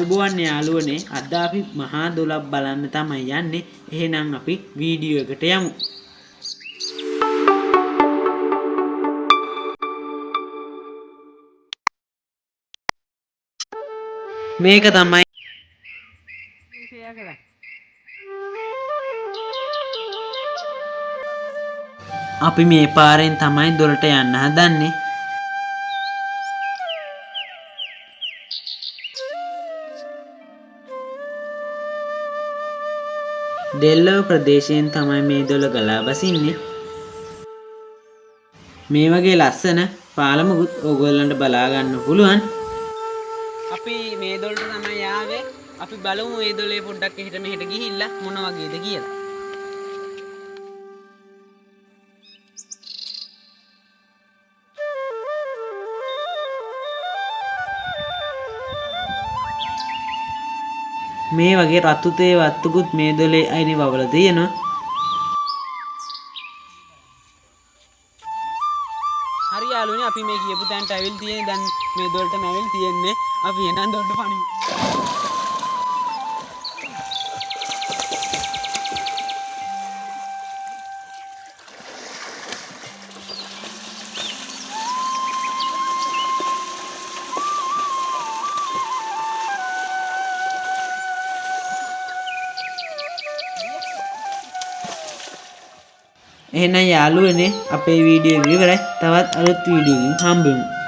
ආයුබෝවන් යාළුවනේ අද අපි මහා දොළක් බලන්න තමයි යන්නේ. එහෙනම් අපි වීඩියෝ එකට යමු. මේක තමයි අපි මේ පාරෙන් තමයි දොළට යන්න හදන්නේ. දෙල්ලව ප්‍රදේශයෙන් තමයි මේ දොළ ගලා බසින්නේ. මේ වගේ ලස්සන පාලමුකුත් ඕගොල්ලන්ට බලා ගන්න පුළුවන්. අපි මේ දොළට තමයි ආවේ. අපි බලමු මේ දොළේ පොඩ්ඩක් එහෙට මෙහෙට ගිහිල්ලා මොන වගේද කියලා. මේ වගේ රතු තේ වත්තුකුත් මේ දොලේ අයිනේ වවලා තියෙනවා. හරි යාළුවනේ අපි මේ කියපු තැනට ඇවිල් තියෙන්නේ. දැන් මේ දොලටම ඇවිල් තියෙන්නේ. අපි එනන් දොලට පනිමු. එහෙනම් යාළුවනේ අපේ වීඩියෝ එක ඉවරයි. තවත් අලුත් වීඩියෝ එකකින් හම්බෙමු.